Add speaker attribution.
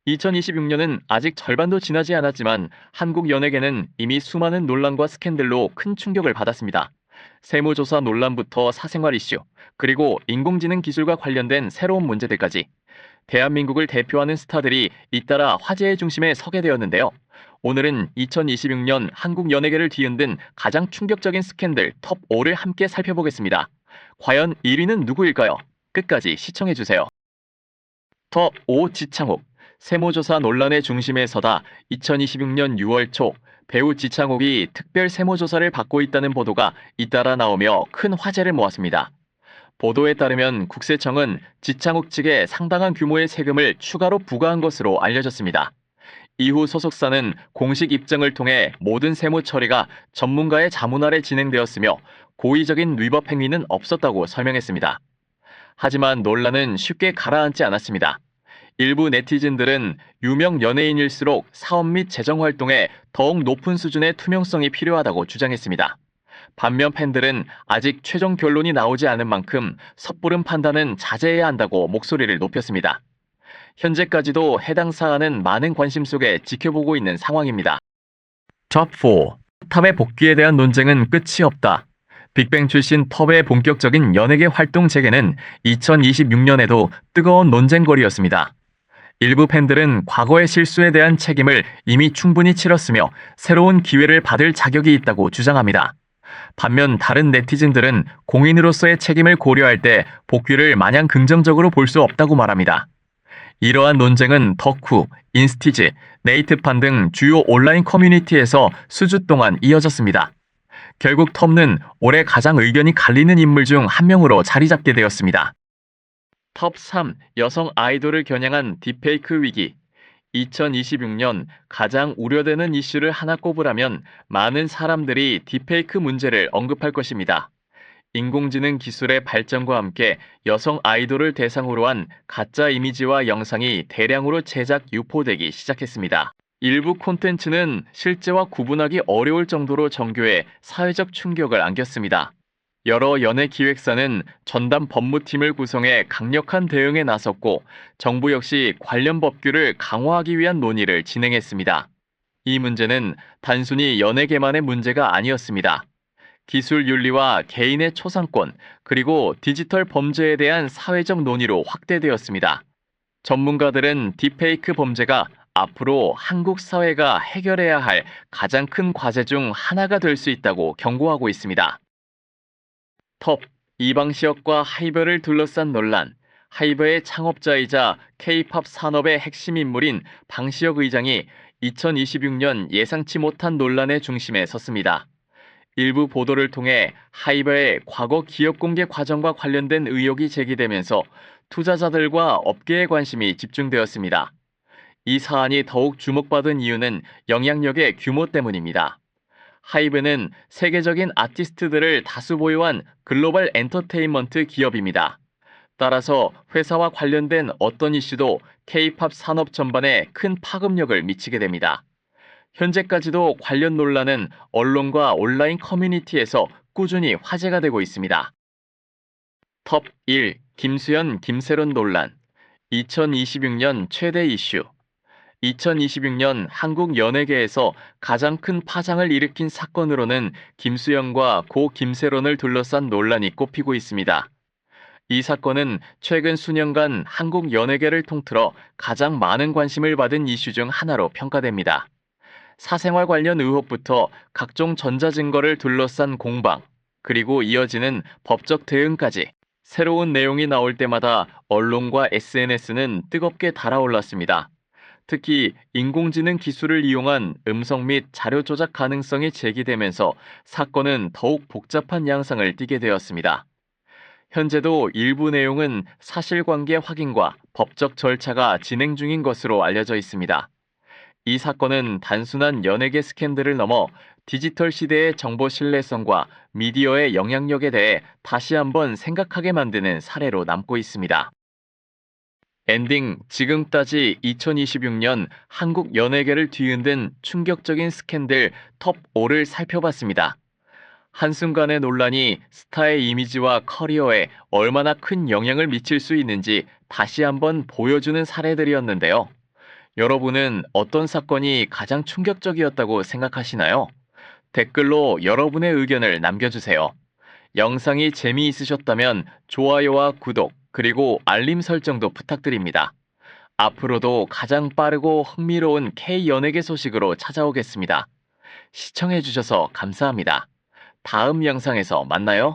Speaker 1: 2026년은 아직 절반도 지나지 않았지만 한국 연예계는 이미 수많은 논란과 스캔들로 큰 충격을 받았습니다. 세무조사 논란부터 사생활 이슈, 그리고 인공지능 기술과 관련된 새로운 문제들까지 대한민국을 대표하는 스타들이 잇따라 화제의 중심에 서게 되었는데요. 오늘은 2026년 한국 연예계를 뒤흔든 가장 충격적인 스캔들 톱 5를 함께 살펴보겠습니다. 과연 1위는 누구일까요? 끝까지 시청해주세요. 톱 5 지창욱. 세무조사 논란의 중심에 서다 2026년 6월 초 배우 지창욱이 특별 세무조사를 받고 있다는 보도가 잇따라 나오며 큰 화제를 모았습니다. 보도에 따르면 국세청은 지창욱 측에 상당한 규모의 세금을 추가로 부과한 것으로 알려졌습니다. 이후 소속사는 공식 입장을 통해 모든 세무 처리가 전문가의 자문 아래 진행되었으며 고의적인 위법 행위는 없었다고 설명했습니다. 하지만 논란은 쉽게 가라앉지 않았습니다. 일부 네티즌들은 유명 연예인일수록 사업 및 재정 활동에 더욱 높은 수준의 투명성이 필요하다고 주장했습니다. 반면 팬들은 아직 최종 결론이 나오지 않은 만큼 섣부른 판단은 자제해야 한다고 목소리를 높였습니다. 현재까지도 해당 사안은 많은 관심 속에 지켜보고 있는 상황입니다. 톱 4. 탑의 복귀에 대한 논쟁은 끝이 없다. 빅뱅 출신 톱의 본격적인 연예계 활동 재개는 2026년에도 뜨거운 논쟁거리였습니다. 일부 팬들은 과거의 실수에 대한 책임을 이미 충분히 치렀으며 새로운 기회를 받을 자격이 있다고 주장합니다. 반면 다른 네티즌들은 공인으로서의 책임을 고려할 때 복귀를 마냥 긍정적으로 볼 수 없다고 말합니다. 이러한 논쟁은 덕후, 인스티즈, 네이트판 등 주요 온라인 커뮤니티에서 수주 동안 이어졌습니다. 결국 톱는 올해 가장 의견이 갈리는 인물 중 한 명으로 자리 잡게 되었습니다. 톱 3. 여성 아이돌을 겨냥한 딥페이크 위기. 2026년 가장 우려되는 이슈를 하나 꼽으라면 많은 사람들이 딥페이크 문제를 언급할 것입니다. 인공지능 기술의 발전과 함께 여성 아이돌을 대상으로 한 가짜 이미지와 영상이 대량으로 제작 유포되기 시작했습니다. 일부 콘텐츠는 실제와 구분하기 어려울 정도로 정교해 사회적 충격을 안겼습니다. 여러 연예기획사는 전담 법무팀을 구성해 강력한 대응에 나섰고 정부 역시 관련 법규를 강화하기 위한 논의를 진행했습니다. 이 문제는 단순히 연예계만의 문제가 아니었습니다. 기술 윤리와 개인의 초상권, 그리고 디지털 범죄에 대한 사회적 논의로 확대되었습니다. 전문가들은 딥페이크 범죄가 앞으로 한국 사회가 해결해야 할 가장 큰 과제 중 하나가 될 수 있다고 경고하고 있습니다. 톱, 이방시혁과 하이버를 둘러싼 논란. 하이버의 창업자이자 K-팝 산업의 핵심 인물인 방시혁 의장이 2026년 예상치 못한 논란의 중심에 섰습니다. 일부 보도를 통해 하이버의 과거 기업 공개 과정과 관련된 의혹이 제기되면서 투자자들과 업계의 관심이 집중되었습니다. 이 사안이 더욱 주목받은 이유는 영향력의 규모 때문입니다. 하이브는 세계적인 아티스트들을 다수 보유한 글로벌 엔터테인먼트 기업입니다. 따라서 회사와 관련된 어떤 이슈도 K-팝 산업 전반에 큰 파급력을 미치게 됩니다. 현재까지도 관련 논란은 언론과 온라인 커뮤니티에서 꾸준히 화제가 되고 있습니다. 톱 1. 김수현, 김세론 논란. 2026년 최대 이슈. 2026년 한국 연예계에서 가장 큰 파장을 일으킨 사건으로는 김수현과 고 김세론을 둘러싼 논란이 꼽히고 있습니다. 이 사건은 최근 수년간 한국 연예계를 통틀어 가장 많은 관심을 받은 이슈 중 하나로 평가됩니다. 사생활 관련 의혹부터 각종 전자증거를 둘러싼 공방, 그리고 이어지는 법적 대응까지 새로운 내용이 나올 때마다 언론과 SNS는 뜨겁게 달아올랐습니다. 특히 인공지능 기술을 이용한 음성 및 자료 조작 가능성이 제기되면서 사건은 더욱 복잡한 양상을 띠게 되었습니다. 현재도 일부 내용은 사실관계 확인과 법적 절차가 진행 중인 것으로 알려져 있습니다. 이 사건은 단순한 연예계 스캔들을 넘어 디지털 시대의 정보 신뢰성과 미디어의 영향력에 대해 다시 한번 생각하게 만드는 사례로 남고 있습니다. 엔딩, 지금까지 2026년 한국 연예계를 뒤흔든 충격적인 스캔들 톱 5를 살펴봤습니다. 한순간의 논란이 스타의 이미지와 커리어에 얼마나 큰 영향을 미칠 수 있는지 다시 한번 보여주는 사례들이었는데요. 여러분은 어떤 사건이 가장 충격적이었다고 생각하시나요? 댓글로 여러분의 의견을 남겨주세요. 영상이 재미있으셨다면 좋아요와 구독, 그리고 알림 설정도 부탁드립니다. 앞으로도 가장 빠르고 흥미로운 K-연예계 소식으로 찾아오겠습니다. 시청해주셔서 감사합니다. 다음 영상에서 만나요.